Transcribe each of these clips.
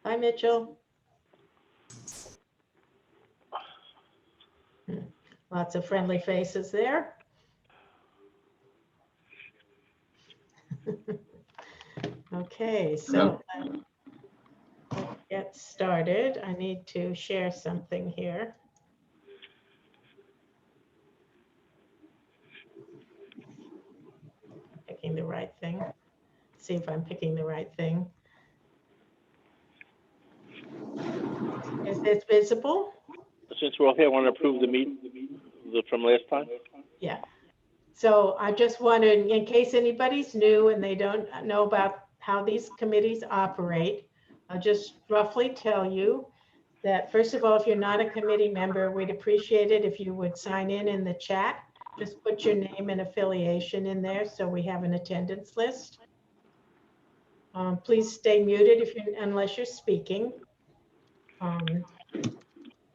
Hi, Mitchell. Lots of friendly faces there. Okay, so let's get started. I need to share something here. Picking the right thing. See if I'm picking the right thing. Is this visible? Since we're all here, I want to approve the meeting from last time. Yeah. So I just wanted, in case anybody's new and they don't know about how these committees operate, I'll just roughly tell you that, first of all, if you're not a committee member, we'd appreciate it if you would sign in the chat. Just put your name and affiliation in there so we have an attendance list. Please stay muted unless you're speaking.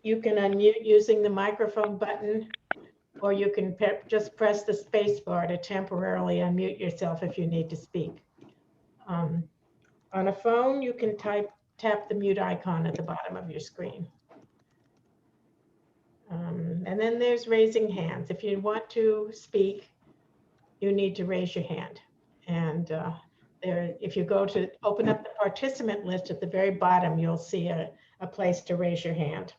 You can unmute using the microphone button, or you can just press the space bar to temporarily unmute yourself if you need to speak. On a phone, you can tap the mute icon at the bottom of your screen. And then there's raising hands. If you want to speak, you need to raise your hand. And if you go to open up the participant list at the very bottom, you'll see a place to raise your hand.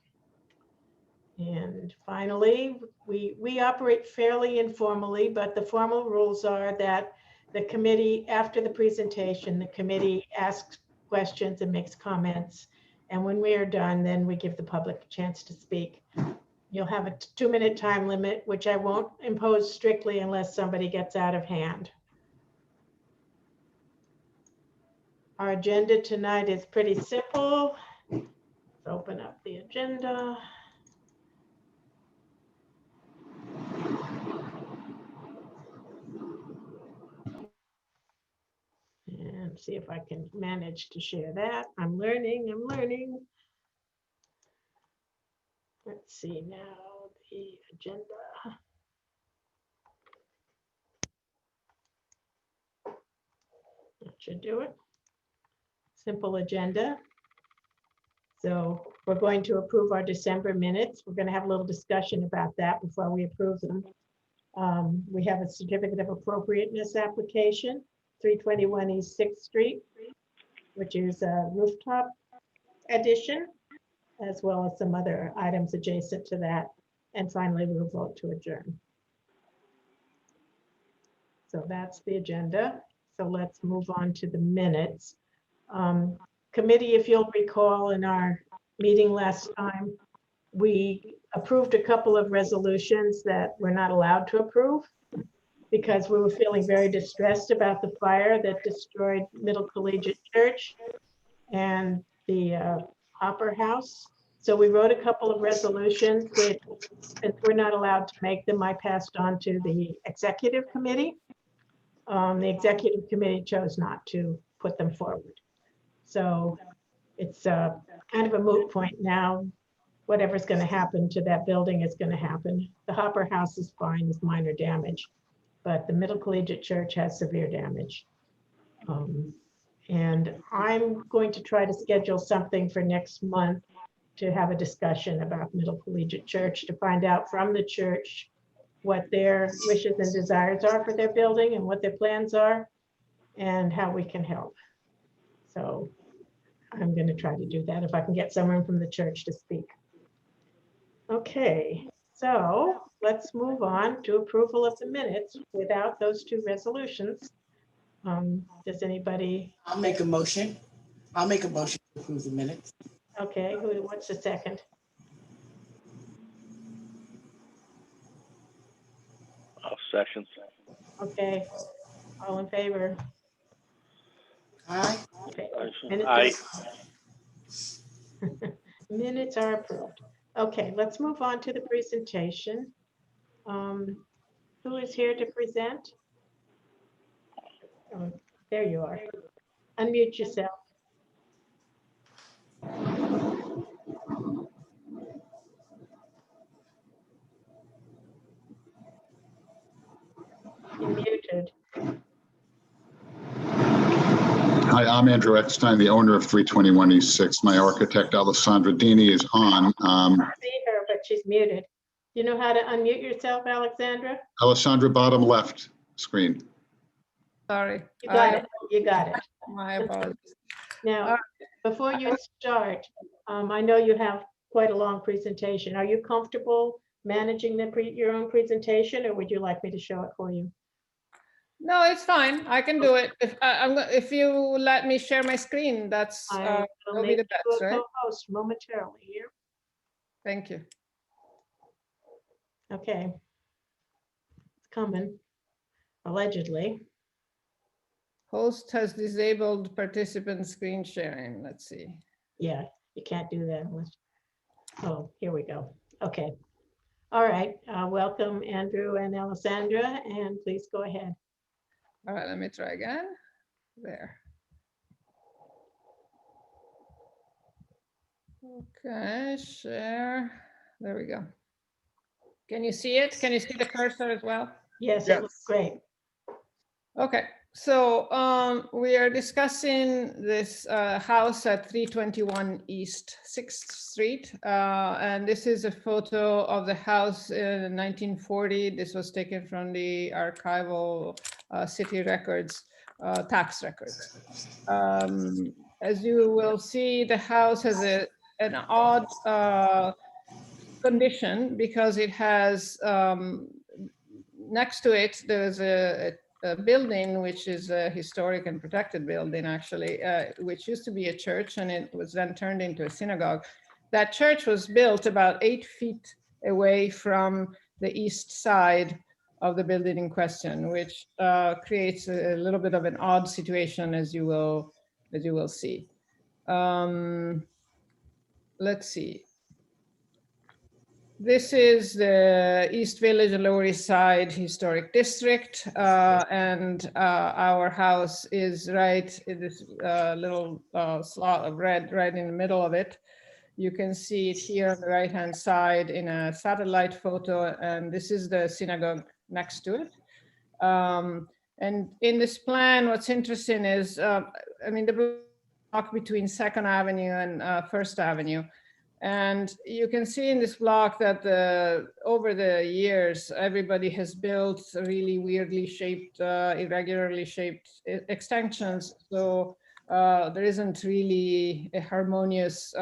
And finally, we operate fairly informally, but the formal rules are that the committee, after the presentation, the committee asks questions and makes comments. And when we are done, then we give the public a chance to speak. You'll have a 2-minute time limit, which I won't impose strictly unless somebody gets out of hand. Our agenda tonight is pretty simple. Let's open up the agenda. And see if I can manage to share that. I'm learning. Let's see now the agenda. That should do it. Simple agenda. So we're going to approve our December minutes. We're going to have a little discussion about that before we approve them. We have a certificate of appropriateness application, 321 East 6th Street, which is a rooftop addition, as well as some other items adjacent to that. And finally, we'll vote to adjourn. So that's the agenda. So let's move on to the minutes. Committee, if you'll recall, in our meeting last time, we approved a couple of resolutions that we're not allowed to approve because we were feeling very distressed about the fire that destroyed Middle Collegiate Church and the Opera House. So we wrote a couple of resolutions, which, since we're not allowed to make them, I passed on to the executive committee. The executive committee chose not to put them forward. So it's kind of a moot point now. Whatever's going to happen to that building is going to happen. The Hopper House is fine, it's minor damage, but the Middle Collegiate Church has severe damage. And I'm going to try to schedule something for next month to have a discussion about Middle Collegiate Church, to find out from the church what their wishes and desires are for their building and what their plans are and how we can help. So I'm going to try to do that if I can get someone from the church to speak. Okay, so let's move on to approval of the minutes without those two resolutions. Does anybody? I'll make a motion. I'll make a motion to approve the minutes. Okay, what's the second? Sections. Okay, all in favor? Aye. Okay. Aye. Minutes are approved. Okay, let's move on to the presentation. Who is here to present? Oh, there you are. Unmute yourself. You're muted. Hi, I'm Andrew Eckstein, the owner of 321 East 6. My architect, Alessandra Dini, is on. I see her, but she's muted. You know how to unmute yourself, Alexandra? Alessandra, bottom left screen. Sorry. You got it. You got it. My apologies. Now, before you start, I know you have quite a long presentation. Are you comfortable managing your own presentation, or would you like me to show it for you? No, it's fine. I can do it. If you let me share my screen, that's I will that'll be make the you best, a right? co-host momentarily here. Thank you. Okay. It's coming, allegedly. Host has disabled participant screen sharing. Let's see. Yeah, you can't do that unless, oh, here we go. Okay. All right. Welcome, Andrew and Alessandra, and please go ahead. All right, let me try again. There. Okay, share. There we go. Can you see it? Can you see the cursor as well? Yes, it looks great. Okay, so we are discussing this house at 321 East 6th Street. And this is a photo of the house in 1940. This was taken from the archival city records, tax records. As you will see, the house has an odd condition because it has, next to it, there's a building which is a historic and protected building, actually, which used to be a church, and it was then turned into a synagogue. That church was built about 8 feet away from the east side of the building in question, which creates a little bit of an odd situation, as you will see. Let's see. This is the East Village and Lower East Side Historic District, and our house is right in this little slot of red right in the middle of it. You can see it here on the right-hand side in a satellite photo, and this is the synagogue next to it. And in this plan, what's interesting is, I mean, the block between 2nd Avenue and 1st Avenue. And you can see in this block that over the years, everybody has built really weirdly shaped, irregularly shaped extensions. So there isn't really a harmonious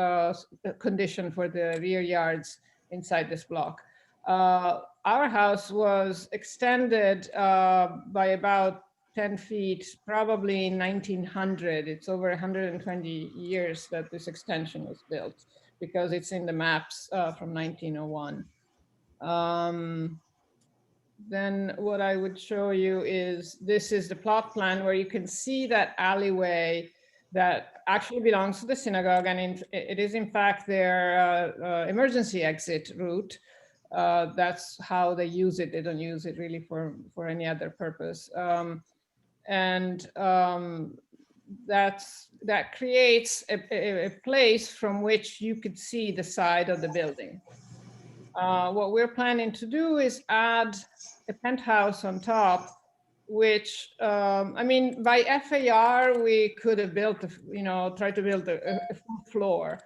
condition for the rear yards inside this block. Our house was extended by about 10 feet, probably in 1900. It's over 120 years that this extension was built, because it's in the maps from 1901. Then what I would show you is, this is the plot plan where you can see that alleyway that actually belongs to the synagogue, and it is in fact their emergency exit route. That's how they use it. They don't use it really for any other purpose. That creates a place from which you could see the side of the building. What we're planning to do is add a penthouse on top, which, I mean, by FAR, we could have built, tried to build a full floor,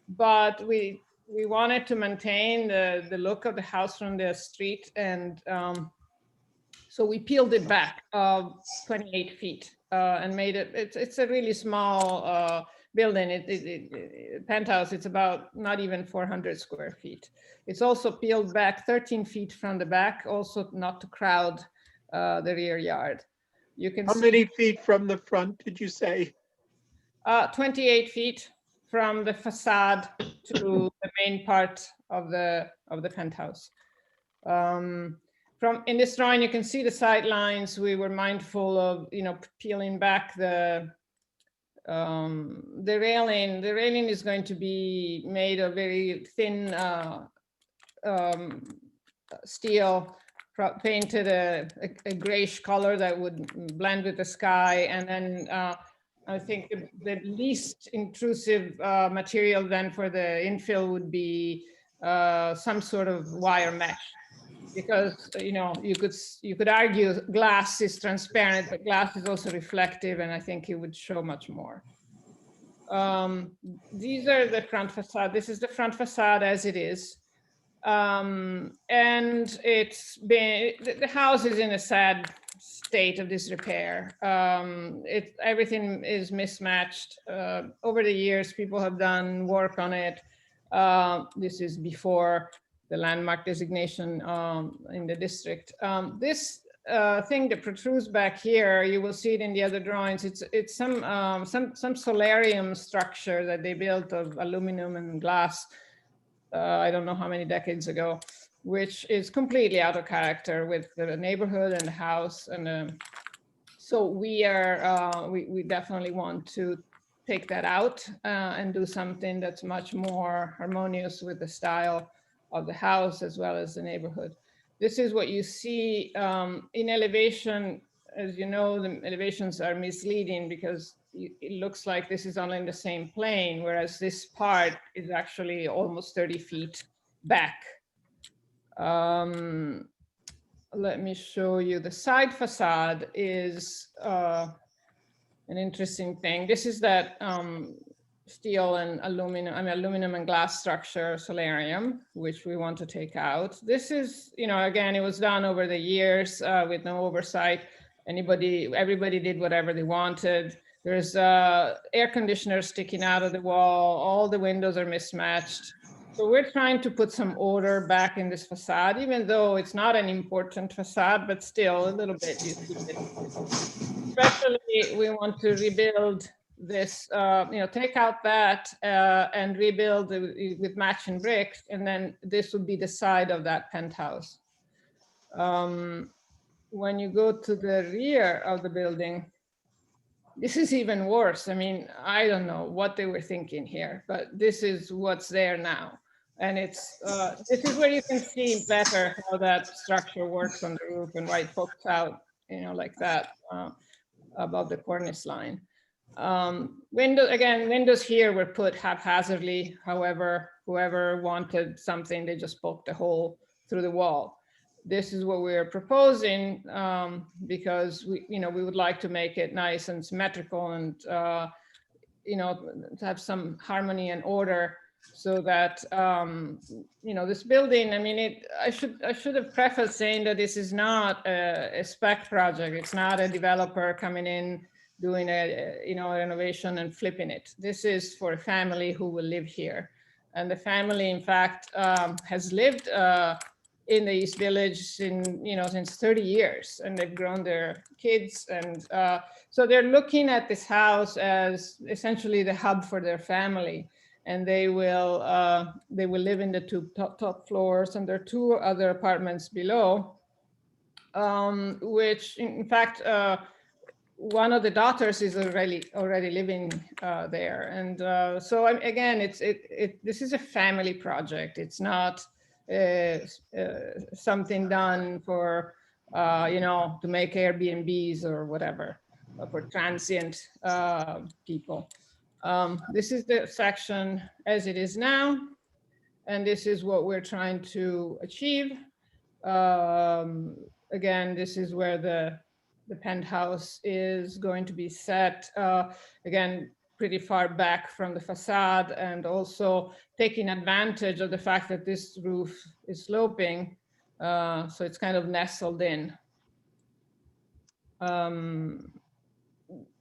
but we wanted to maintain the look of the house from the street, and so we peeled it back 28 feet and made it, it's a really small building. Penthouse, it's about not even 400 square feet. It's also peeled back 13 feet from the back, also not to crowd the rear yard. You can How see many feet from the front did you say? 28 feet from the facade to the main part of the penthouse. In this drawing, you can see the sight lines. We were mindful of, peeling back the railing. The railing is going to be made of very thin steel, painted a grayish color that would blend with the sky. And then I think the least intrusive material then for the infill would be some sort of wire mesh, because, you could argue glass is transparent, but glass is also reflective, and I think it would show much more. These are the front facade. This is the front facade as it is. And it's been, the house is in a sad state of disrepair. Everything is mismatched. Over the years, people have done work on it. This is before the landmark designation in the district. This thing that protrudes back here, you will see it in the other drawings. It's some solarium structure that they built of aluminum and glass. I don't know how many decades ago, which is completely out of character with the neighborhood and the house. And so we definitely want to take that out and do something that's much more harmonious with the style of the house as well as the neighborhood. This is what you see in elevation. As you know, the elevations are misleading because it looks like this is only in the same plane, whereas this part is actually almost 30 feet back. Let me show you. The side facade is an interesting thing. This is that steel and aluminum and glass structure solarium, which we want to take out. This is, again, it was done over the years with no oversight. Everybody did whatever they wanted. There's air conditioners sticking out of the wall. All the windows are mismatched. So we're trying to put some order back in this facade, even though it's not an important facade, but still a little bit. Especially, we want to rebuild this, take out that and rebuild with matching bricks, and then this would be the side of that penthouse. When you go to the rear of the building, this is even worse. I mean, I don't know what they were thinking here, but this is what's there now. And this is where you can see better how that structure works on the roof and why it pokes out, like that above the cornice line. Windows here were put haphazardly. However, whoever wanted something, they just poked a hole through the wall. This is what we're proposing because we would like to make it nice and symmetrical and to have some harmony and order, so that this building. I mean, I should have prefaced saying that this is not a spec project. It's not a developer coming in doing a renovation and flipping it. This is for a family who will live here, and the family, in fact, has lived in the East Village since 30 years, and they've grown their kids. And so they're looking at this house as essentially the hub for their family. And they will live in the two top floors, and there are 2 other apartments below, which in fact, one of the daughters is already living there. And so again, this is a family project. It's not something done for, to make Airbnbs or whatever, for transient people. This is the section as it is now, and this is what we're trying to achieve. Again, this is where the penthouse is going to be set. Again, pretty far back from the facade, and also taking advantage of the fact that this roof is sloping, so it's kind of nestled in.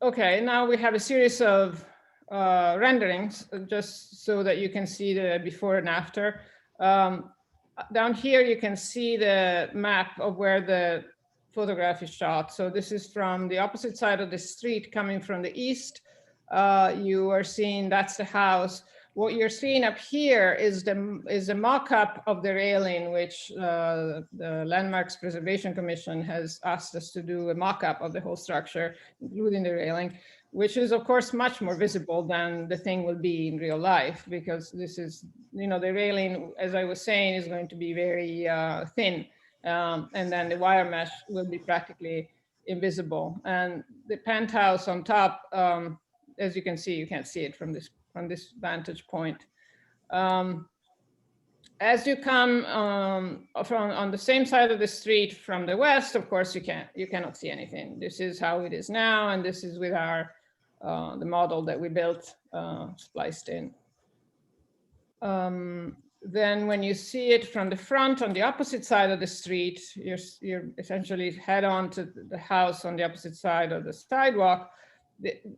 Okay, now we have a series of renderings, just so that you can see the before and after. Down here, you can see the map of where the photograph is shot. So this is from the opposite side of the street, coming from the east. You are seeing that's the house. What you're seeing up here is the mock-up of the railing, which the Landmarks Preservation Commission has asked us to do a mock-up of the whole structure, including the railing, which is of course much more visible than the thing will be in real life, because this is, the railing, as I was saying, is going to be very thin. And then the wire mesh will be practically invisible. And the penthouse on top, as you can see, you can't see it from this vantage point. As you come from on the same side of the street from the west, of course, you cannot see anything. This is how it is now, and this is with our the model that we built spliced in. Then when you see it from the front on the opposite side of the street, you're essentially head on to the house on the opposite side of the sidewalk.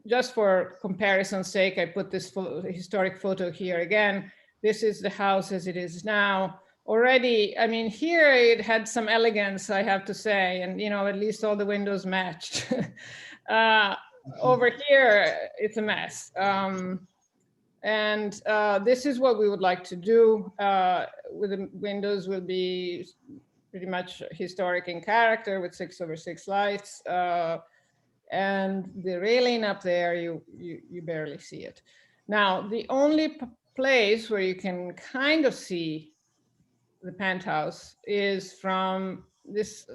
Just for comparison's sake, I put this historic photo here again. This is the house as it is now. Already, I mean, here it had some elegance, I have to say, and at least all the windows matched. Over here, it's a mess. And this is what we would like to do. With the windows will be pretty much historic in character with 6/6 lights. And the railing up there, you barely see it. Now, the only place where you can kind of see the penthouse is from this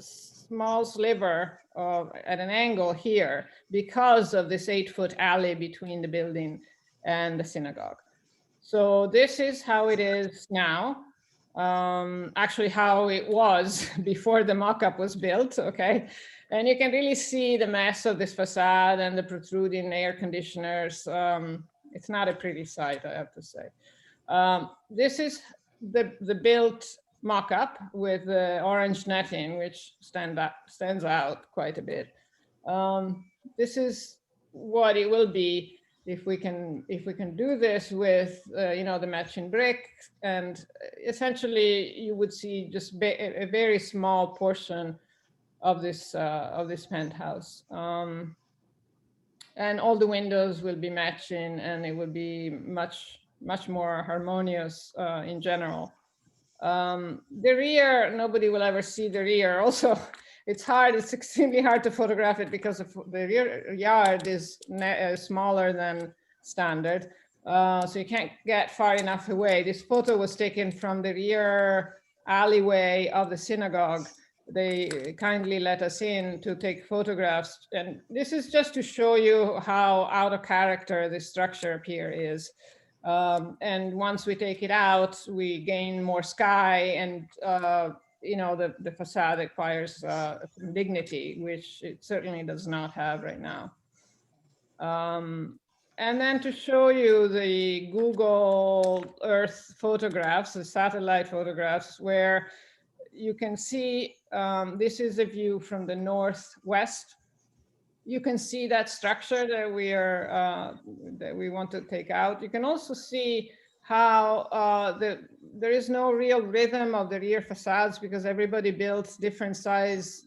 small sliver at an angle here because of this 8-foot alley between the building and the synagogue. So this is how it is now. Actually how it was before the mock-up was built, okay? And you can really see the mess of this facade and the protruding air conditioners. It's not a pretty sight, I have to say. This is the built mock-up with the orange netting, which stands out quite a bit. This is what it will be if we can do this with the matching brick, and essentially you would see just a very small portion of this penthouse, and all the windows will be matching, and it will be much more harmonious in general. The rear, nobody will ever see the rear. Also, it's extremely hard to photograph it because the rear yard is smaller than standard. So you can't get far enough away. This photo was taken from the rear alleyway of the synagogue. They kindly let us in to take photographs. And this is just to show you how out of character this structure up here is. And once we take it out, we gain more sky, and the facade acquires some dignity, which it certainly does not have right now. And then to show you the Google Earth photographs, the satellite photographs, where you can see this is a view from the northwest. You can see that structure that we want to take out. You can also see how there is no real rhythm of the rear facades because everybody built different size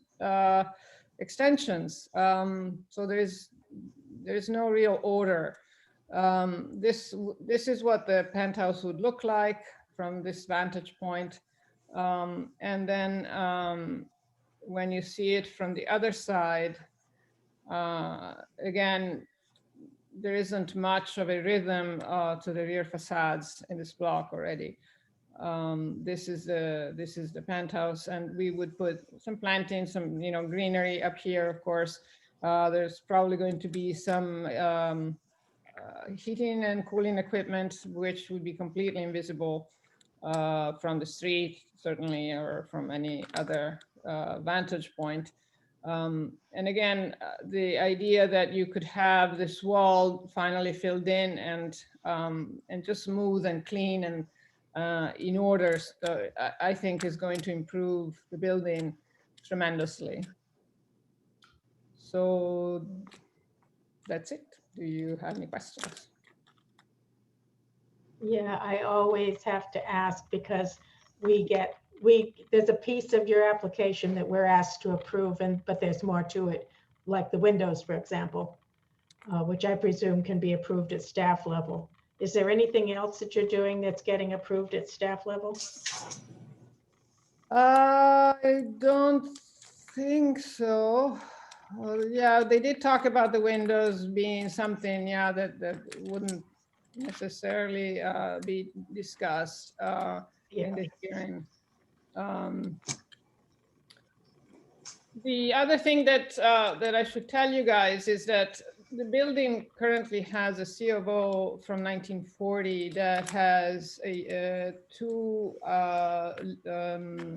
extensions. So there is no real order. This is what the penthouse would look like from this vantage point. And then when you see it from the other side, again, there isn't much of a rhythm to the rear facades in this block already. This is the penthouse, and we would put some planting, some greenery up here. Of course, there's probably going to be some heating and cooling equipment, which would be completely invisible from the street, certainly, or from any other vantage point. And again, the idea that you could have this wall finally filled in and just smooth and clean and in order, I think is going to improve the building tremendously. So that's it. Do you have any questions? Yeah, I always have to ask because there's a piece of your application that we're asked to approve, but there's more to it, like the windows, for example, which I presume can be approved at staff level. Is there anything else that you're doing that's getting approved at staff level? I don't think so. Yeah, they did talk about the windows being something, that wouldn't necessarily be discussed in the hearing. The other thing that I should tell you guys is that the building currently has a C of O from 1940 that has two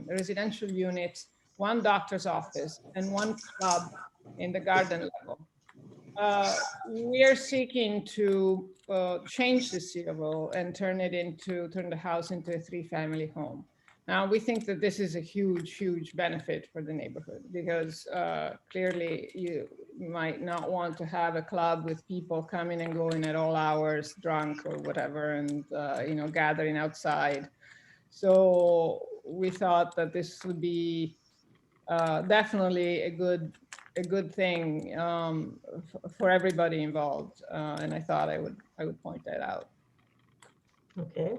residential units, one doctor's office, and one club in the garden level. We are seeking to change the C of O and turn the house into a 3-family home. Now, we think that this is a huge, huge benefit for the neighborhood because clearly you might not want to have a club with people coming and going at all hours, drunk or whatever, and gathering outside. So we thought that this would be definitely a good thing for everybody involved, and I thought I would point that out. Okay.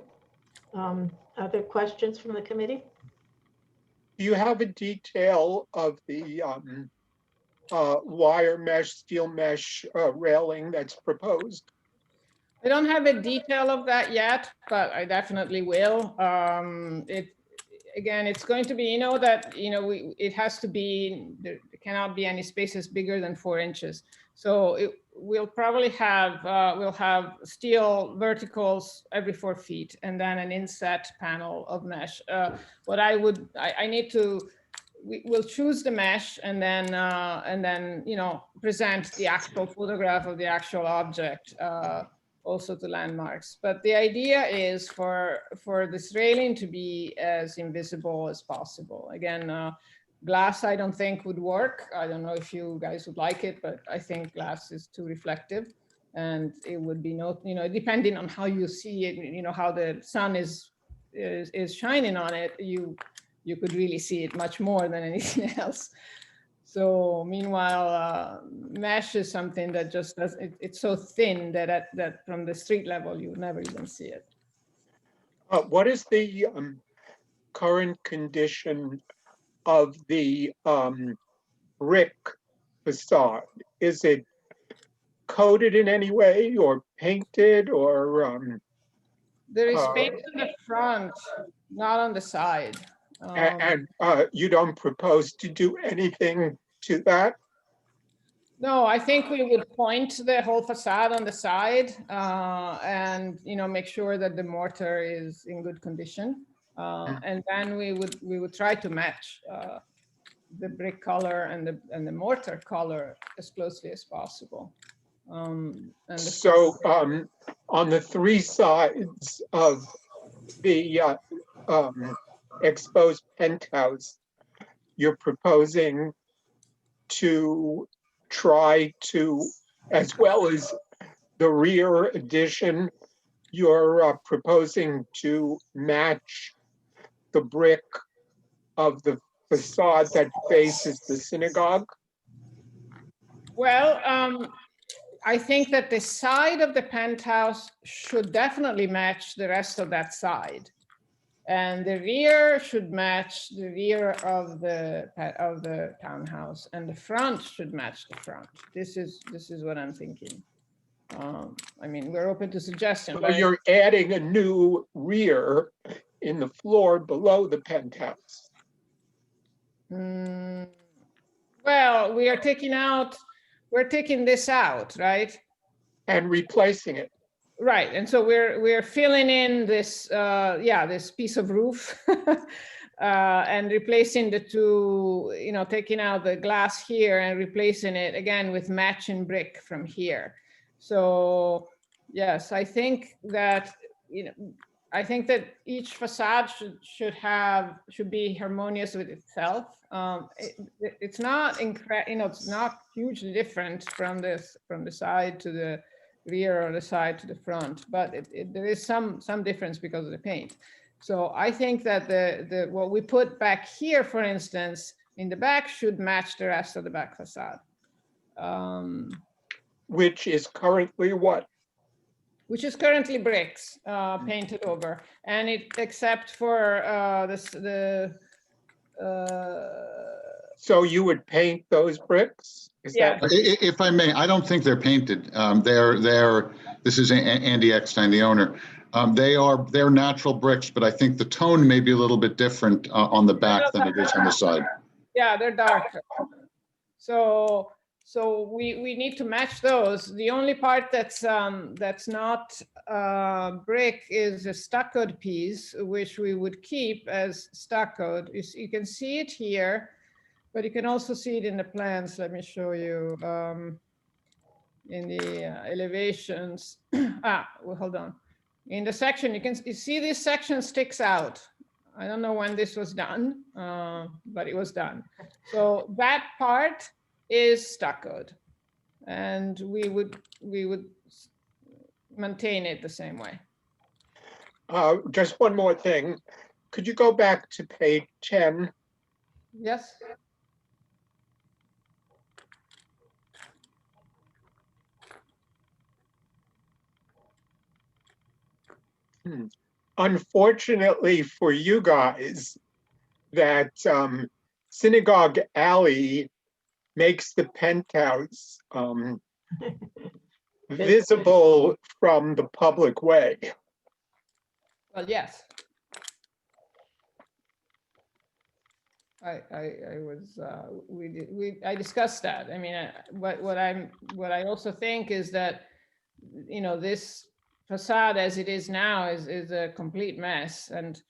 Other questions from the committee? Do you have a detail of the wire mesh, steel mesh railing that's proposed? I don't have a detail of that yet, but I definitely will. Again, it's going to be, it has to be, there cannot be any spaces bigger than 4 inches. So we'll probably have, we'll have steel verticals every 4 feet and then an inset panel of mesh. We'll choose the mesh and then, present the actual photograph of the actual object. Also to landmarks. But the idea is for this railing to be as invisible as possible. Again, glass I don't think would work. I don't know if you guys would like it, but I think glass is too reflective and it would be depending on how you see it, how the sun is shining on it, you could really see it much more than anything else. So meanwhile, mesh is something that just does, it's so thin that from the street level, you would never even see it. What is the current condition of the brick facade? Is it coated in any way or painted or? There is paint on the front, not on the side. And you don't propose to do anything to that? No, I think we would point the whole facade on the side and make sure that the mortar is in good condition, and then we would try to match the brick color and the mortar color as closely as possible. So on the 3 sides of the exposed penthouse, you're proposing to try to, as well as the rear addition, you're proposing to match the brick of the facade that faces the synagogue? Well, I think that the side of the penthouse should definitely match the rest of that side. And the rear should match the rear of the townhouse, and the front should match the front. This is what I'm thinking. I mean, we're open to suggestions. So you're adding a new rear in the floor below the penthouse. Well, we're taking this out, right? And replacing it. Right, and so we're filling in this this piece of roof and replacing the 2, taking out the glass here and replacing it again with matching brick from here. So yes, I think that each facade should be harmonious with itself. It's not it's not hugely different from the side to the rear or the side to the front, but there is some difference because of the paint. So I think that what we put back here, for instance, in the back should match the rest of the back facade. Which is currently what? Which is currently bricks painted over, and except for So you would paint those bricks? Is Yeah. that? If I may, I don't think they're painted. This is Andy Eckstein, the owner. They're natural bricks, but I think the tone may be a little bit different on the back than it is on the side. Yeah, they're darker. So So we need to match those. The only part that's not brick is a stuccoed piece, which we would keep as stuccoed. You can see it here, but you can also see it in the plans. Let me show you in the elevations. Well, hold on. In the section, you see this section sticks out. I don't know when this was done, but it was done. So that part is stuccoed, and we would maintain it the same way. Just one more thing. Could you go back to page 10? Yes. Unfortunately for you guys, that Synagogue Alley makes the penthouse visible from the public way. Well, yes. I discussed that. I mean, what I also think is that, you know, this facade as it is now is a complete mess, and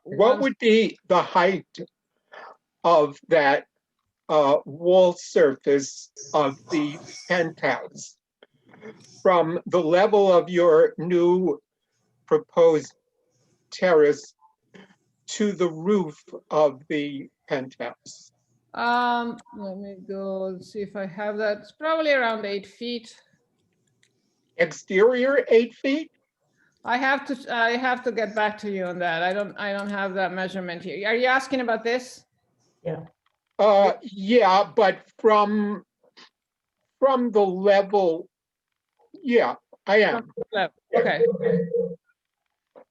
What would be the height of that wall surface of the penthouse from the level of your new proposed terrace to the roof of the penthouse? let me go and see if I have that. It's probably around 8 feet. Exterior 8 feet? I have to get back to you on that. I don't have that measurement here. Are you asking about this? Yeah. Yeah, but from the level, yeah, I am. Okay.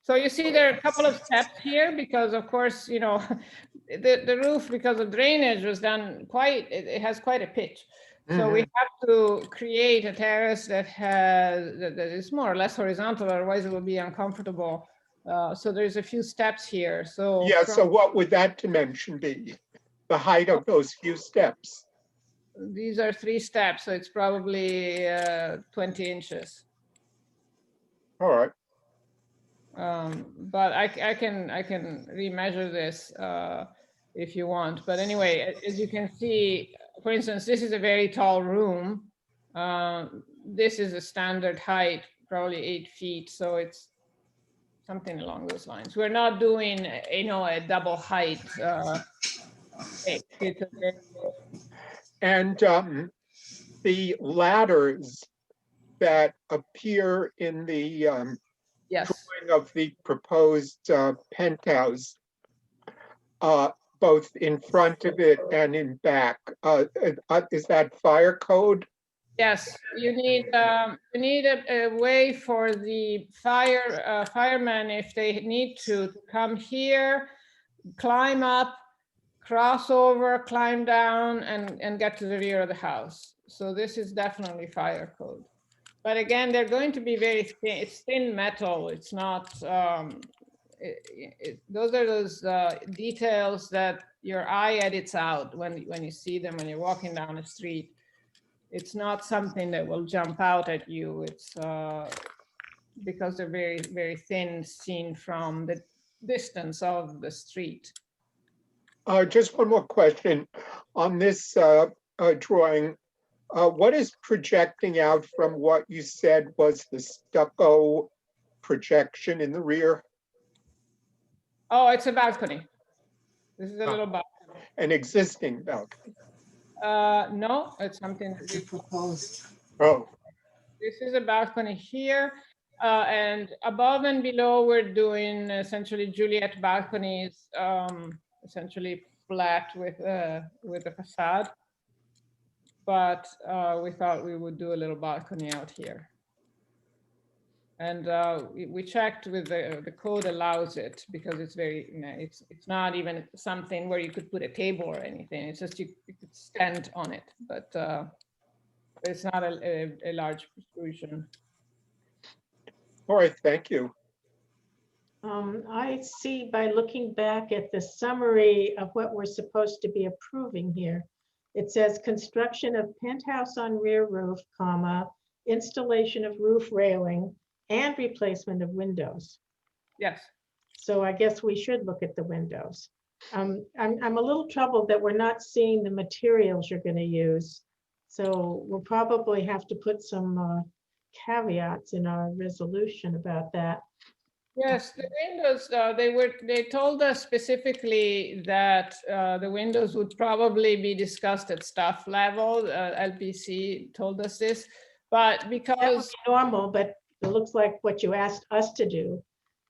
So you see there are a couple of steps here because, of course, you know, the roof, because of drainage, was done it has quite a pitch. So we have to create a terrace that is more or less horizontal, otherwise it will be uncomfortable. So there's a few steps here. So Yeah, so what would that dimension be? The height of those few steps? these are 3 steps, so it's probably 20 inches. All right. But I can remeasure this if you want. But anyway, as you can see, for instance, this is a very tall room. This is a standard height, probably 8 feet. So it's something along those lines. We're not doing, you know, a double height. And the ladders that appear in the Yes. drawing of the proposed penthouse, both in front of it and in back, is that fire code? Yes, you need a way for the firemen, if they need to come here, climb up, cross over, climb down, and get to the rear of the house. So this is definitely fire code. But again, they're going to be very thin. It's thin metal. It's not. Those are those details that your eye edits out when you see them when you're walking down the street. It's not something that will jump out at you. It's because they're very, very thin, seen from the distance of the street. Just one more question on this drawing. What is projecting out from what you said was the stucco projection in the rear? Oh, it's a balcony. This is a little balcony. An existing balcony? No, it's something that we Proposed. Oh, This is a balcony here, and above and below we're doing essentially Juliet balconies, essentially flat with a facade. But we thought we would do a little balcony out here. And we checked with the code allows it because it's very, you know, it's not even something where you could put a table or anything. It's just you could stand on it, but it's not a large protrusion. all right, thank you. I see by looking back at the summary of what we're supposed to be approving here, It says construction of penthouse on rear roof, comma, installation of roof railing and replacement of windows. Yes. So I guess we should look at the windows. I'm a little troubled that we're not seeing the materials you're going to use. So we'll probably have to put some caveats in our resolution about that. Yes, the windows, they told us specifically that the windows would probably be discussed at staff level. LPC told us this, but That would because be normal, but it looks like what you asked us to do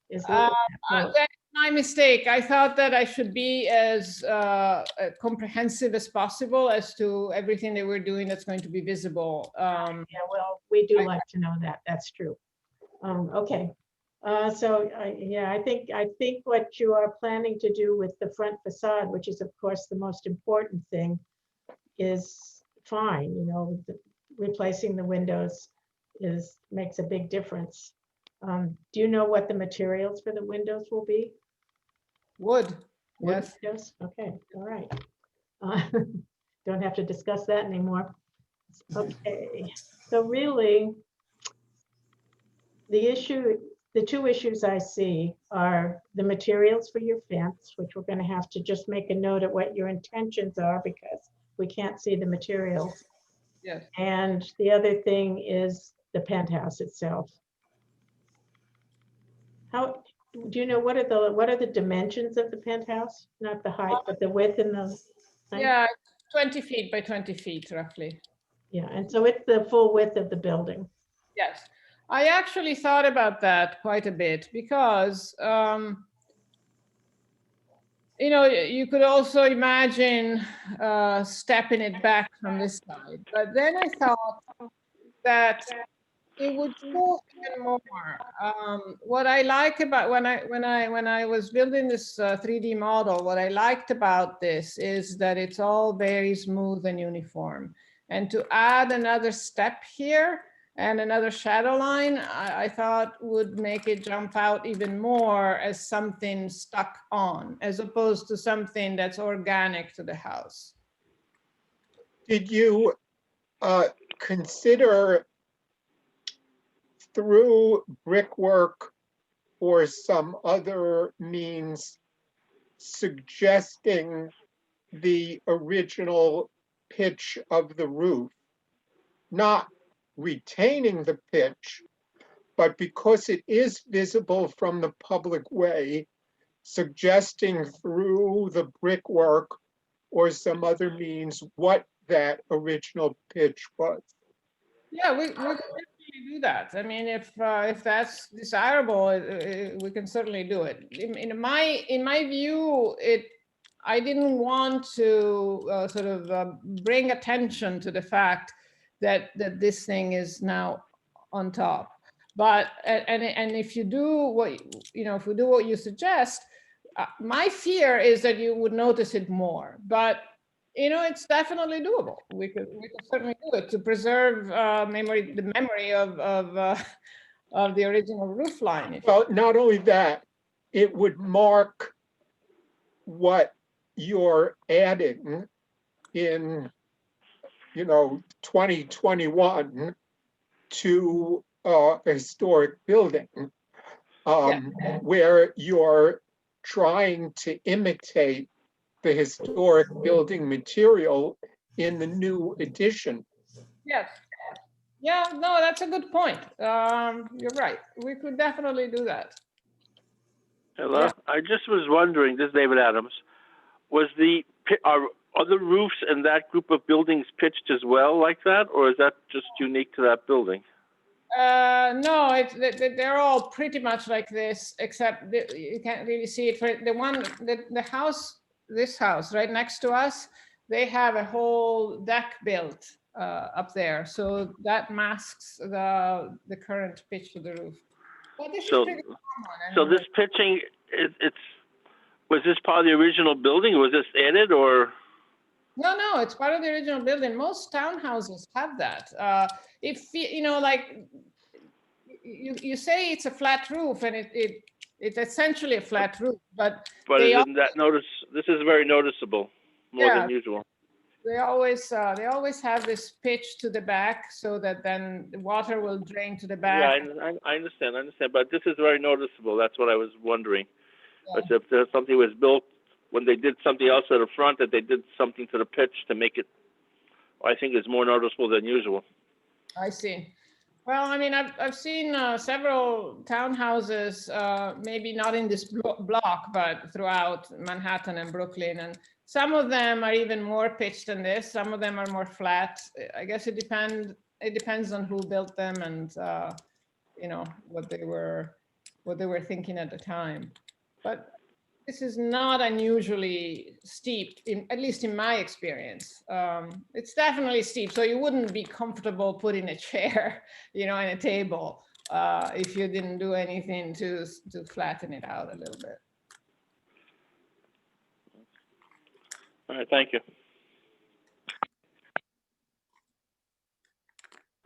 is a little bit- that's my mistake. I thought that I should be as comprehensive as possible as to everything that we're doing that's going to be visible. Yeah, well, we do like to know that. That's true. Okay. Yeah, I think what you are planning to do with the front facade, which is of course the most important thing, is fine. You know, replacing the windows makes a big difference. Do you know what the materials for the windows will be? Wood, Wood yes. windows? Okay, all right. Uh, Don't have to discuss that anymore. Okay, so really, the two issues I see are the materials for your fence, which we're going to have to just make a note of what your intentions are because we can't see the materials. Yes. And the other thing is the penthouse itself. How, do you know what are the dimensions of the penthouse? Not the height, but the width and the height? Yeah, 20 feet by 20 feet roughly. Yeah, and so it's the full width of the building. Yes, I actually thought about that quite a bit because, you know, you could also imagine stepping it back from this side. But then I thought that it would go even more. What I like about when I was building this 3D model, what I liked about this is that it's all very smooth and uniform. And to add another step here and another shadow line, I thought would make it jump out even more as something stuck on, as opposed to something that's organic to the house. Did you consider through brickwork or some other means suggesting the original pitch of the roof, not retaining the pitch, but because it is visible from the public way, suggesting through the brickwork or some other means what that original pitch was? Yeah, we can definitely do that. I mean, if that's desirable, we can certainly do it. In my view, I didn't want to sort of bring attention to the fact that this thing is now on top. But and if you do what if we do what you suggest, my fear is that you would notice it more. But it's definitely doable. We could certainly do it to preserve the memory of the original roof line. Well, not only that, it would mark what you're adding in 2021 to a historic building, where you're trying to imitate the historic building material in the new addition. Yes. Yeah, no, that's a good point. You're right. We could definitely do that. Hello. Yeah. I just was wondering. This is David Adams. Are the roofs in that group of buildings pitched as well like that, or is that just unique to that building? No, they're all pretty much like this, except you can't really see it. For the house, this house right next to us, they have a whole deck built up there, so that masks the current pitch of the roof. But this is pretty common. So this pitching, was this part of the original building? Was this added or? No, it's part of the original building. Most townhouses have that. If like you say it's a flat roof, and it's essentially a flat roof, but isn't that this is very noticeable, more than usual. They always have this pitch to the back so that then the water will drain to the back. Yeah, I understand, but this is very noticeable. That's what I was wondering. Yeah. As if there's something was built when they did something else at the front, that they did something to the pitch to make it, I think is more noticeable than usual. I see. Well, I mean, I've seen several townhouses, maybe not in this block, but throughout Manhattan and Brooklyn, and some of them are even more pitched than this. Some of them are more flat. I guess it depends on who built them and you know what they were thinking at the time. But this is not unusually steep, at least in my experience. It's definitely steep, so you wouldn't be comfortable putting a chair, you know, and a table if you didn't do anything to flatten it out a little bit. All right, thank you.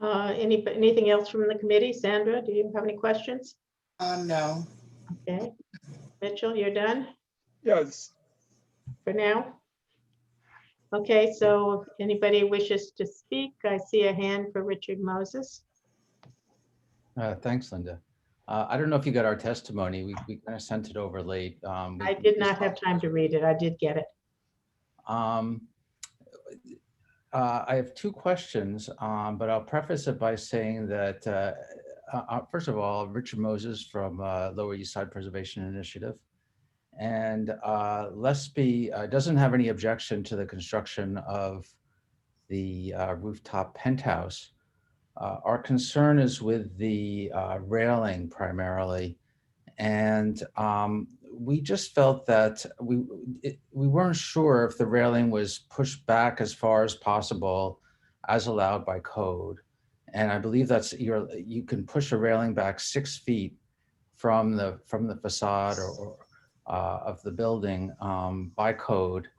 Anything else from the committee? Sandra, do you have any questions? No. Okay. Mitchell, you're done Yes, for now? Okay, so if anybody wishes to speak, I see a hand for Richard Moses. Thanks, Linda. I don't know if you got our testimony. We kind of sent it over late. I did not have time to read it. I did get it. I have two questions, but I'll preface it by saying that, first of all, Richard Moses from Lower East Side Preservation Initiative. And Lesby doesn't have any objection to the construction of the rooftop penthouse. Our concern is with the railing primarily. And we just felt that we weren't sure if the railing was pushed back as far as possible as allowed by code. And I believe that's you can push a railing back 6 feet from the facade or of the building by code.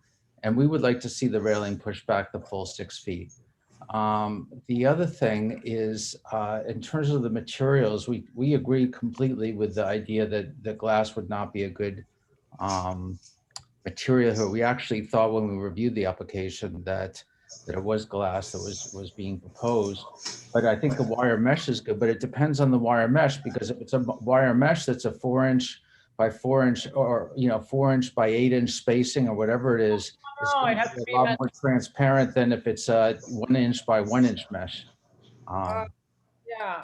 And we would like to see the railing pushed back the full 6 feet. The other thing is, in terms of the materials, we agree completely with the idea that the glass would not be a good material here. We actually thought when we reviewed the application that it was glass that was being proposed, but I think the wire mesh is good, but it depends on the wire mesh, because if it's a wire mesh that's a 4-inch by 4-inch, or 4-inch by 8-inch spacing or whatever it is, it's Oh, going it has to to be be a lot that. more transparent than if it's a 1-inch by 1-inch mesh. Yeah,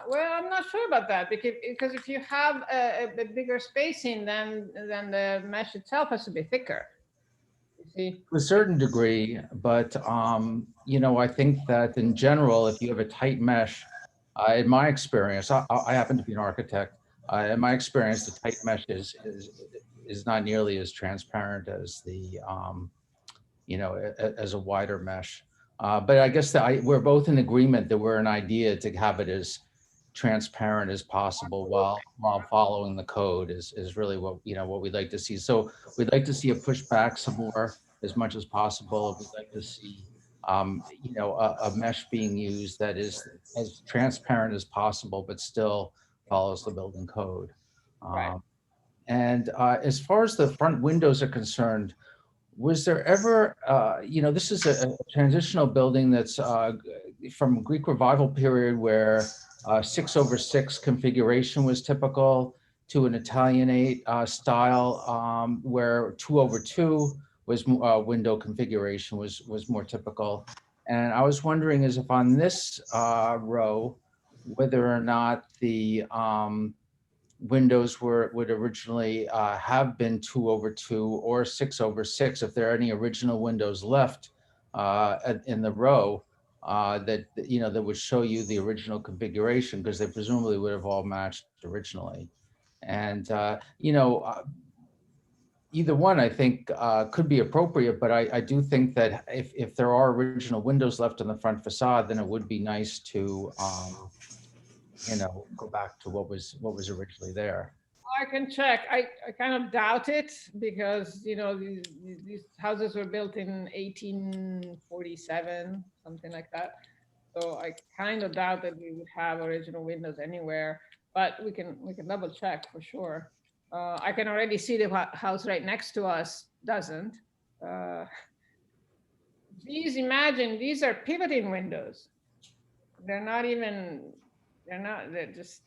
well, I'm not sure about that, because if you have a bigger spacing, then the mesh itself has to be thicker. You see? To a certain degree, but I think that in general, if you have a tight mesh, in my experience, I happen to be an architect. In my experience, the tight mesh is not nearly as transparent as the as a wider mesh. But I guess that we're both in agreement that we're an idea to have it as transparent as possible while following the code is really what we'd like to see. So we'd like to see it pushed back some more as much as possible. We'd like to see a mesh being used that is as transparent as possible, but still follows the building code. Right. And as far as the front windows are concerned, was there ever, this is a transitional building that's from Greek Revival period where 6/6 configuration was typical, to an Italianate style where 2/2 was window configuration was more typical. And I was wondering is if on this row, whether or not the windows would originally have been 2/2 or 6/6, if there are any original windows left in the row that would show you the original configuration, because they presumably would have all matched originally. And either one I think could be appropriate, but I do think that if there are original windows left on the front facade, then it would be nice to go back to what was originally there. I can check. I kind of doubt it, because these houses were built in 1847, something like that. So I kind of doubt that we would have original windows anywhere, but we can double check for sure. I can already see the house right next to us doesn't. imagine, these are pivoting windows. They're not even, they're just,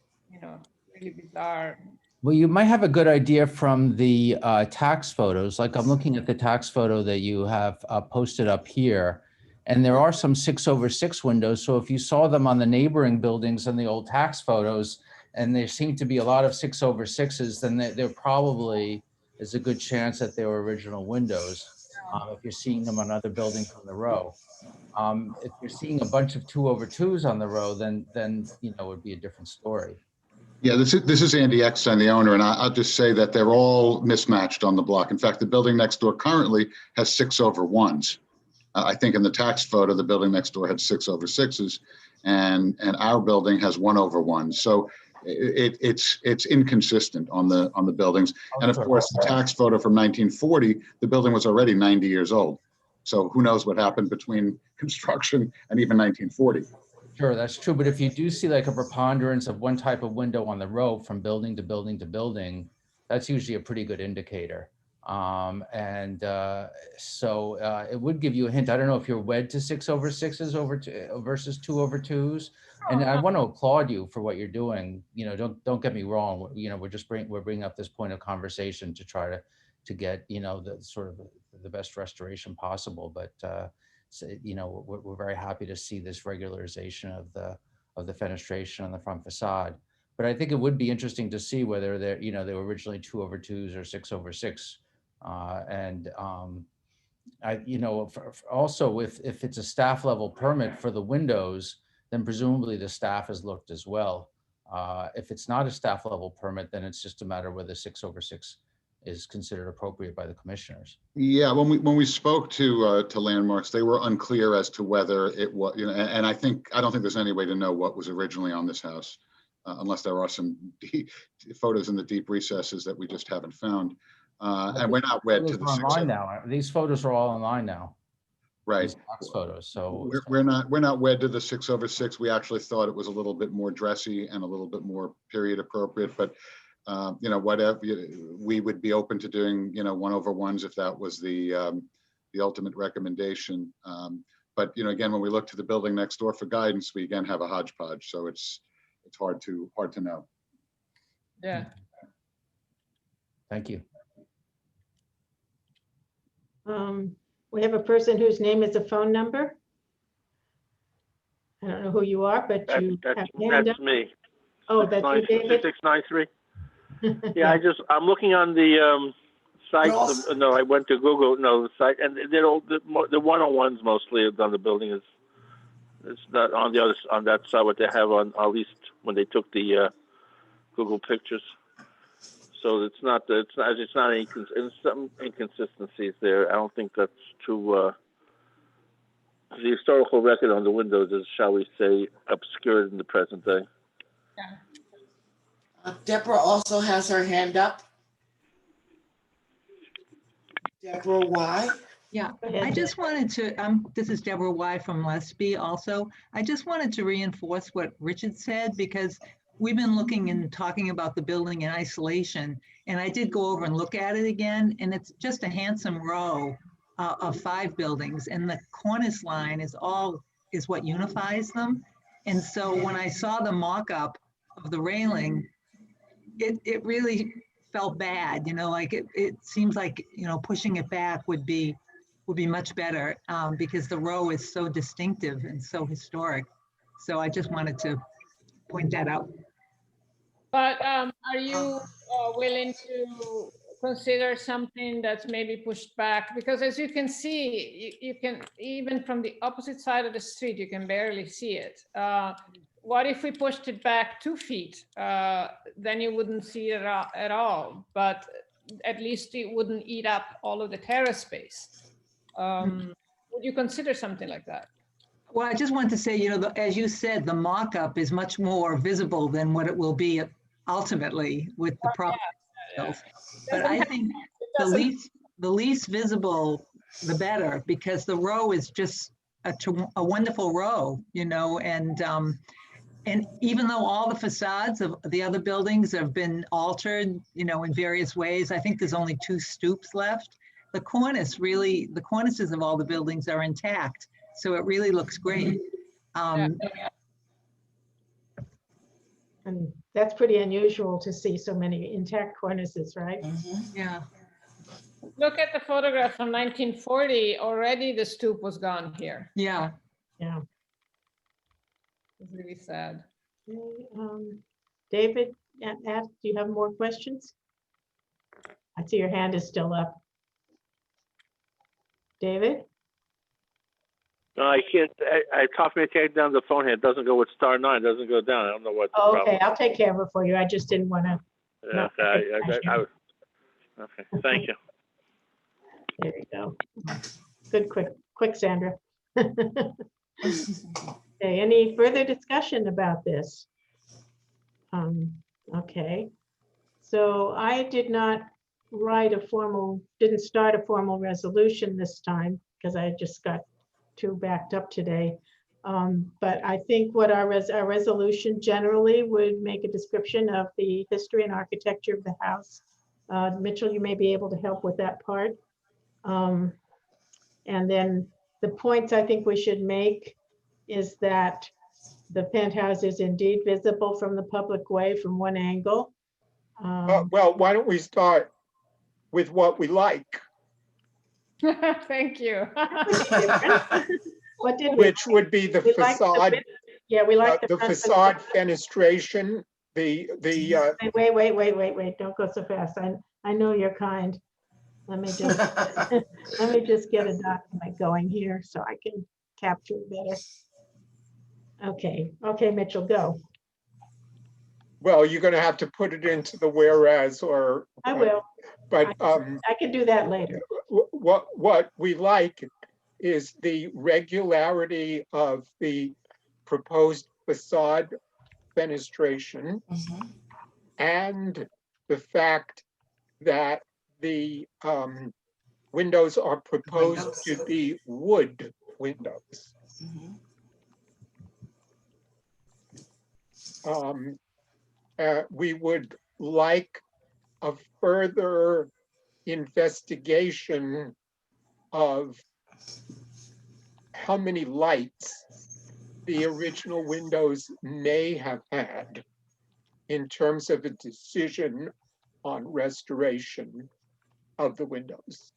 really bizarre. Well, you might have a good idea from the tax photos. Like I'm looking at the tax photo that you have posted up here, and there are some 6/6 windows. So if you saw them on the neighboring buildings in the old tax photos, and there seem to be a lot of 6/6s, then there probably is a good chance that they were original windows. If you're seeing them on other buildings on the row. If you're seeing a bunch of 2/2s on the row, then it would be a different story. Yeah, this is Andy Eckstein, the owner, and I'll just say that they're all mismatched on the block. In fact, the building next door currently has 6/1s. I think in the tax photo, the building next door had 6/6s, and our building has 1/1. So it's inconsistent on the buildings. And of course, the tax photo from 1940, the building was already 90 years old. So who knows what happened between construction and even 1940. Sure, that's true. But if you do see like a preponderance of one type of window on the row from building to building to building, that's usually a pretty good indicator. So it would give you a hint. I don't know if you're wed to 6/6s versus 2/2s. And I want to applaud you for what you're doing. Don't get me wrong. We're bringing up this point of conversation to try to get the sort of the best restoration possible. But so, we're very happy to see this regularization of the fenestration on the front facade. But I think it would be interesting to see whether they were originally 2/2s or 6/6. Also, if it's a staff level permit for the windows, then presumably the staff has looked as well. If it's not a staff level permit, then it's just a matter of whether 6/6 is considered appropriate by the commissioners. Yeah, when we spoke to Landmarks, they were unclear as to whether it was, and I don't think there's any way to know what was originally on this house, unless there are some photos in the deep recesses that we just haven't found. And we're not wed to the online now. These photos are all online now. Right. These tax photos. So we're not wed to the 6/6. We actually thought it was a little bit more dressy and a little bit more period appropriate, but whatever, we would be open to doing 1/1s if that was the ultimate recommendation. But again, when we look to the building next door for guidance, we again have a hodgepodge, so it's hard to know. Yeah. Thank you. We have a person whose name is a phone number. I don't know who you are, but you have hand up. That's me. Oh, that's you, David? 693. Yeah, I'm looking on the site. No, I went to Google. No, the site, and they're all the 1/1s mostly on the building is. It's not on that side what they have on, at least when they took the Google pictures. So it's some inconsistencies there. I don't think that's too. The historical record on the windows is, shall we say, obscured in the present day. Yeah. Deborah also has her hand up. Deborah Y. Yeah, I just wanted to, this is Deborah Y from Lesby also. I just wanted to reinforce what Richard said, because we've been looking and talking about the building in isolation. And I did go over and look at it again, and it's just a handsome row of 5 buildings. And the cornice line is what unifies them. And so when I saw the mock-up of the railing, it really felt bad, like it seems like, pushing it back would be much better, because the row is so distinctive and so historic. So I just wanted to point that out. But are you willing to consider something that's maybe pushed back? Because as you can see, you can, even from the opposite side of the street, you can barely see it. What if we pushed it back 2 feet? Then you wouldn't see it at all, but at least it wouldn't eat up all of the terrace space. Would you consider something like that? Well, I just wanted to say, as you said, the mock-up is much more visible than what it will be ultimately with the property. Yeah. But I think the least visible, the better, because the row is just a wonderful row, and even though all the facades of the other buildings have been altered, in various ways, I think there's only 2 stoops left. the cornices of all the buildings are intact. So it really looks great. And that's pretty unusual to see so many intact cornices, right? Yeah. Look at the photograph from 1940. Already the stoop was gone here. Yeah. Yeah. It's really sad. Okay, David, do you have more questions? I see your hand is still up. David? No, I can't. I taught me to take down the phone here. It doesn't go with *9. It doesn't go down. I don't know what the Oh, problem. okay, I'll take care of it for you. I just didn't want to. Yeah, okay, thank you. There you go. Good, quick, Sandra. Okay, any further discussion about this? Okay, so I didn't start a formal resolution this time because I just got too backed up today. But I think what our resolution generally would make a description of the history and architecture of the house. Mitchell, you may be able to help with that part. And then the points I think we should make is that the penthouse is indeed visible from the public way from one angle. Well, why don't we start with what we like, Thank you. What did we? which would be the We like facade, Yeah, we like the front facade fenestration, the Wait, don't go so fast. I know you're kind. Let me just, let me just get a document going here so I can capture it better. Okay, Mitchell, go. well, you're going to have to put it into the whereas or. I will. But I can do that later. what we like is the regularity of the proposed facade fenestration and the fact that the windows are proposed to be wood windows. We would like a further investigation of how many lights the original windows may have had in terms of a decision on restoration of the windows.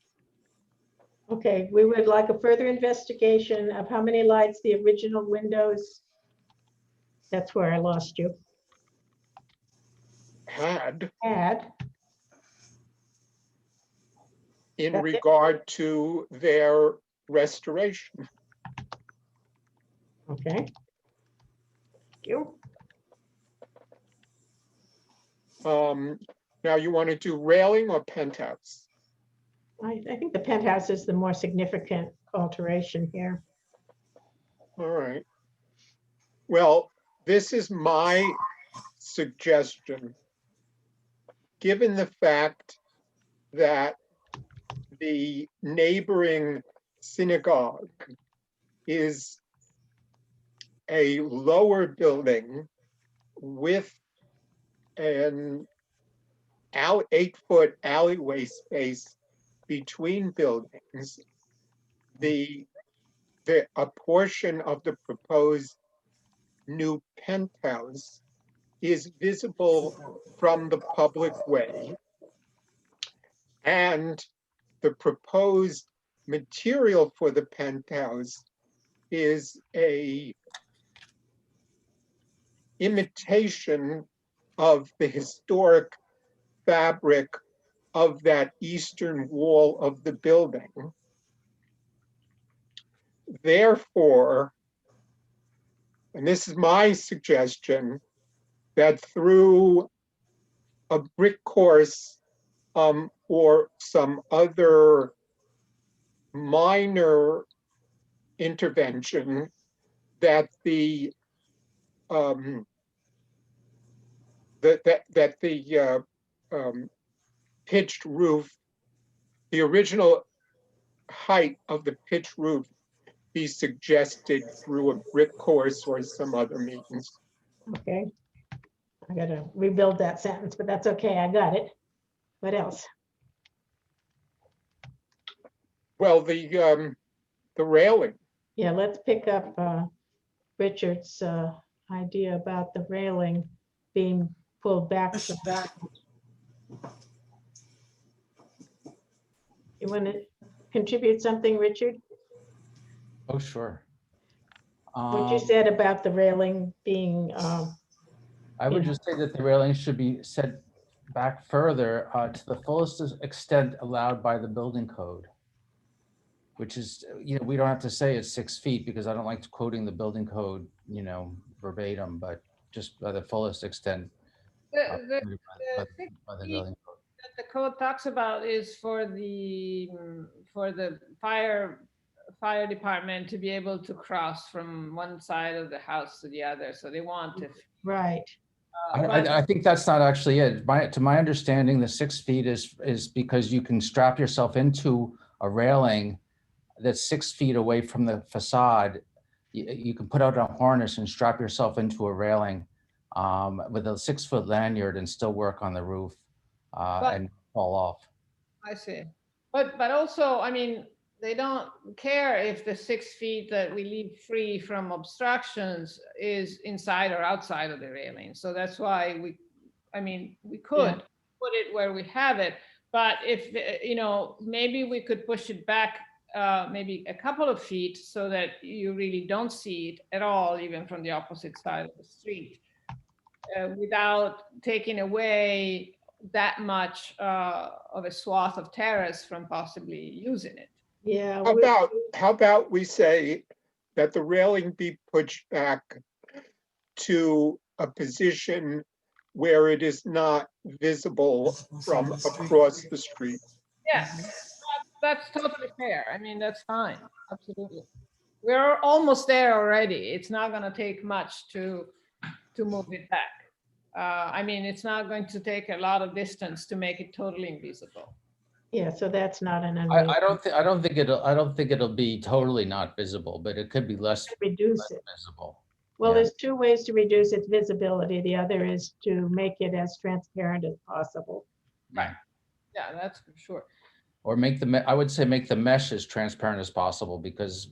Okay, we would like a further investigation of how many lights the original windows. That's where I lost you. Had Had. in That's it. regard to their restoration. Okay. Thank you. Now you want to do railing or penthouse? I think the penthouse is the more significant alteration here. All right. Well, this is my suggestion. Given the fact that the neighboring synagogue is a lower building with an 8-foot alleyway space between buildings, a portion of the proposed new penthouse is visible from the public way, and the proposed material for the penthouse is a imitation of the historic fabric of that eastern wall of the building. Therefore, and this is my suggestion, that through a brick course or some other minor intervention, that the pitched roof, the original height of the pitched roof, be suggested through a brick course or some other means. Okay. I gotta rebuild that sentence, but that's okay. I got it. What else? Well, the railing. Yeah, let's pick up Richard's idea about the railing being pulled back. Push some. back. You want to contribute something, Richard? Oh, sure. What you said about the railing being, I would Yeah. just say that the railing should be set back further to the fullest extent allowed by the building code, which is, we don't have to say it's 6 feet because I don't like quoting the building code, verbatim, but just by the fullest extent The permitted the six by the feet building code. that the code talks about is for the fire department to be able to cross from one side of the house to the other. So they want to. right. I think that's not actually it. To my understanding, the 6 feet is because you can strap yourself into a railing that's 6 feet away from the facade. You can put out a harness and strap yourself into a railing with a 6-foot lanyard and still work on the roof and fall off. I see. But also, I mean, they don't care if the 6 feet that we leave free from obstructions is inside or outside of the railing. So that's why we could put it where we have it. But if, maybe we could push it back maybe a couple of feet so that you really don't see it at all, even from the opposite side of the street, without taking away that much of a swath of terrace from possibly using it. Yeah. How about we say that the railing be pushed back to a position where it is not visible from across the street? Yeah, that's totally fair. I mean, that's fine. Absolutely. We're almost there already. It's not going to take much to move it back. I mean, it's not going to take a lot of distance to make it totally invisible. Yeah, so that's not an I don't think it'll be totally not visible, but it could be less reduce it. visible. Well, Yeah. there's two ways to reduce its visibility. The other is to make it as transparent as possible. Right. Yeah, that's for sure. Or I would say make the mesh as transparent as possible, because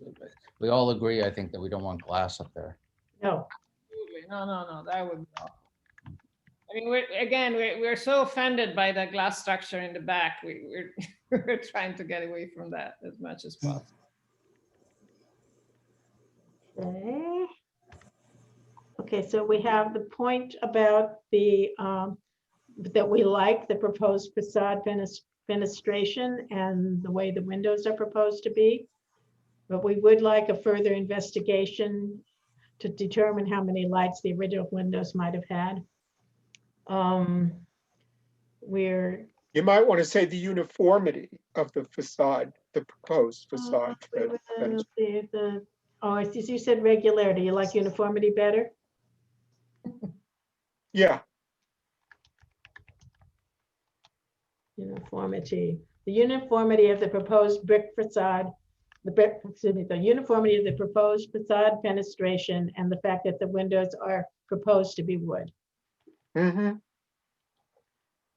we all agree, I think, that we don't want glass up there. No. Absolutely. No, that would be awful. I mean, we're so offended by the glass structure in the back. We're trying to get away from that as much as possible. Okay, so we have the point about the that we like the proposed facade fenestration and the way the windows are proposed to be, but we would like a further investigation to determine how many lights the original windows might have had. You might want to say the uniformity of the facade, the proposed facade. As you said, regularity. You like uniformity better? Yeah. Uniformity. The uniformity of the proposed brick facade, the uniformity of the proposed facade fenestration, and the fact that the windows are proposed to be wood. Mm-hmm.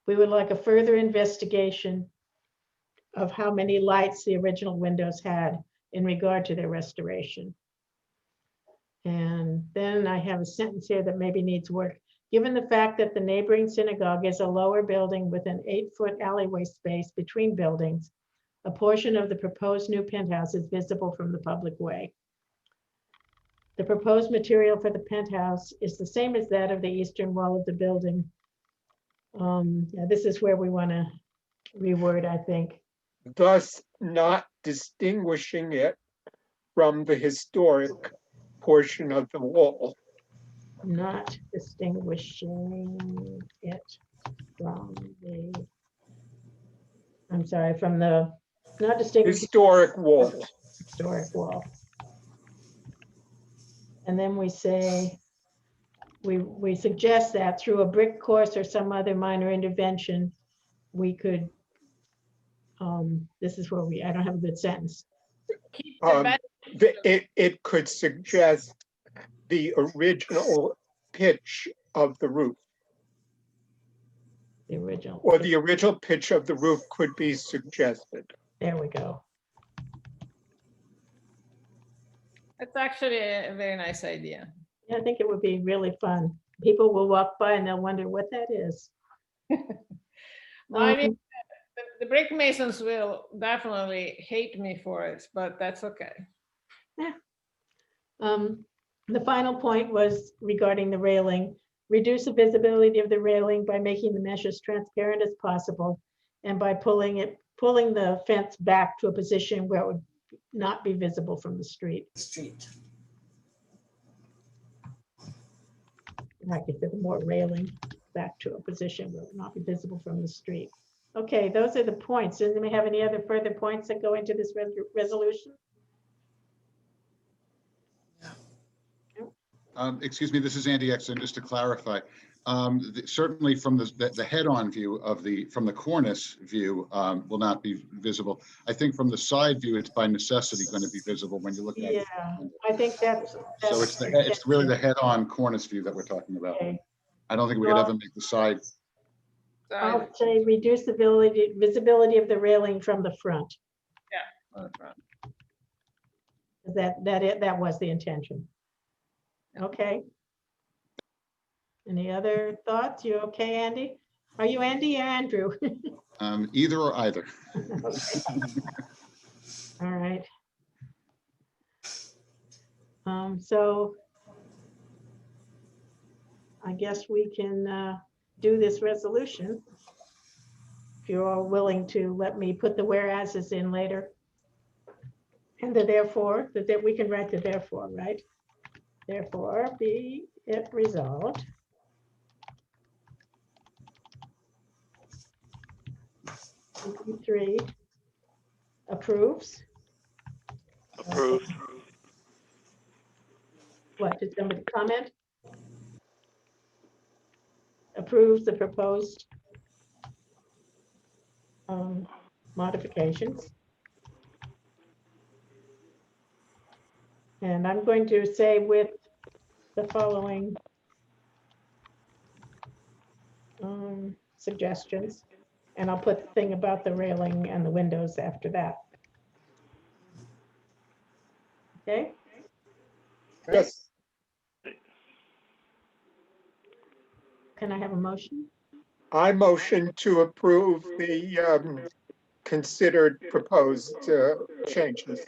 We would like a further investigation of how many lights the original windows had in regard to their restoration. And then I have a sentence here that maybe needs work. Given the fact that the neighboring synagogue is a lower building with an 8-foot alleyway space between buildings, a portion of the proposed new penthouse is visible from the public way. The proposed material for the penthouse is the same as that of the eastern wall of the building. This is where we want to reword, I think. Thus not distinguishing it from the historic portion of the wall. Not distinguishing it from the, I'm sorry, from the, not distinguishing Historic wall. historic wall. And then we say, we suggest that through a brick course or some other minor intervention, we could, this is where I don't have a good sentence. It could suggest the original pitch of the roof. The original. Or the original pitch of the roof could be suggested. There we go. It's actually a very nice idea. Yeah, I think it would be really fun. People will walk by and they'll wonder what that is. I mean, the brick masons will definitely hate me for it, but that's okay. The final point was regarding the railing. Reduce the visibility of the railing by making the mesh as transparent as possible and by pulling the fence back to a position where it would not be visible from the street. Street. Like I said, more railing back to a position where it would not be visible from the street. Okay, those are the points. Does anybody have any other further points that go into this resolution? Excuse me, this is Andy Exton, just to clarify. Certainly from the head-on view from the cornice view will not be visible. I think from the side view, it's by necessity going to be visible when you look at it. Yeah, I think that's. So it's really the head-on cornice view that we're talking about. Okay. I don't think we could ever make the side. I'll say reduce the visibility of the railing from the front. Yeah, on the front. That was the intention. Okay. Any other thoughts? You okay, Andy? Are you Andy or Andrew? Either or either. Okay. All right. So I guess we can do this resolution. If you're all willing to let me put the whereases in later. And the therefore, that we can write the therefore, right? Therefore, be it resolved. CP3 approves. Approved. What, did somebody comment? Approves the proposed modifications. And I'm going to say with the following suggestions, and I'll put the thing about the railing and the windows after that. Okay? Yes, Can I have a motion? I motion to approve the considered proposed changes.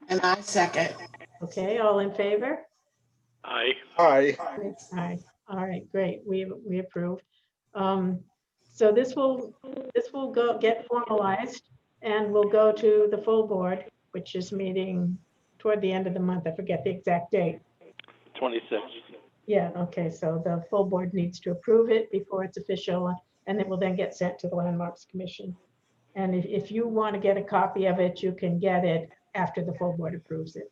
And I second. Okay, all in favor? Aye. Aye. Aye. All right, great. We approve. So this will get formalized and will go to the full board, which is meeting toward the end of the month. I forget the exact date. 26. Yeah, okay, so the full board needs to approve it before it's official, and it will then get sent to the Landmarks Commission. And if you want to get a copy of it, you can get it after the full board approves it.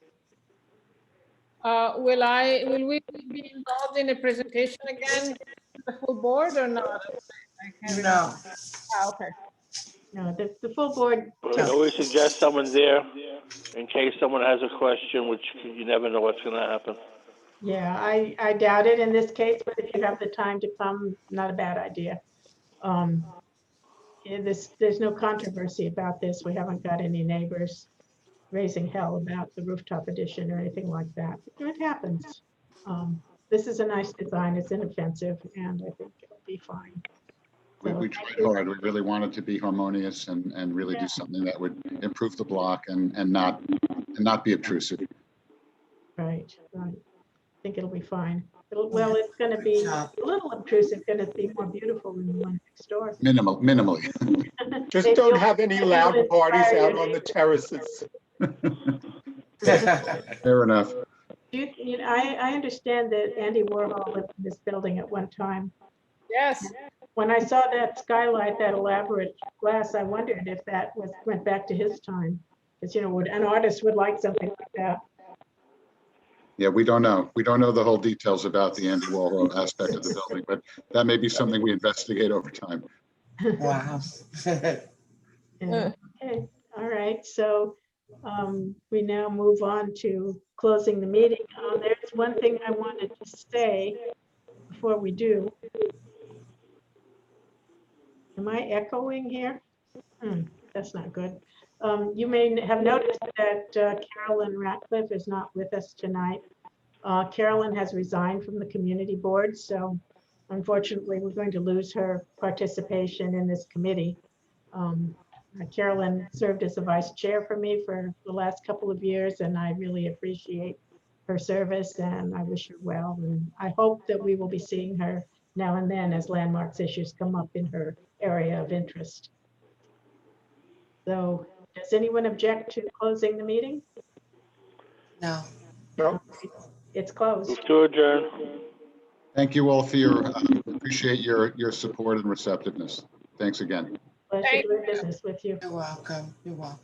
Will we be involved in a presentation again to the full board or not? I can't remember. No. Okay. No, the full board, But I always suggest someone there in case someone has a question, which you never know what's going to happen. yeah, I doubt it in this case, but if you have the time to come, not a bad idea. Yeah, there's no controversy about this. We haven't got any neighbors raising hell about the rooftop addition or anything like that. It happens. This is a nice design. It's inoffensive, and I think it'll be fine. We tried hard. We really wanted to be harmonious and really do something that would improve the block and not be obtrusive. Right. I think it'll be fine. Well, it's going to be a little obtrusive, going to be more beautiful than the one next door. Minimally. Just Maybe don't you'll- have any maybe loud you'll parties inspire out your on the terraces. Fair enough. I understand that Andy Warhol lived in this building at one time. Yes. When I saw that skylight, that elaborate glass, I wondered if that went back to his time. Because, an artist would like something like that. Yeah, we don't know. We don't know the whole details about the Andy Warhol aspect of the building, but that may be something we investigate over time. Wow. Yeah, okay, all right, so we now move on to closing the meeting. There's one thing I wanted to say before we do. Am I echoing here? That's not good. You may have noticed that Carolyn Ratcliffe is not with us tonight. Carolyn has resigned from the community board, so unfortunately, we're going to lose her participation in this committee. Carolyn served as a vice chair for me for the last couple of years, and I really appreciate her service, and I wish her well. And I hope that we will be seeing her now and then as landmarks issues come up in her area of interest. So, does anyone object to closing the meeting? No. No, It's closed. Move to adjourn. Thank you all for your, appreciate your support and receptiveness. Thanks again. Pleasure doing business with you. You're welcome. You're welcome.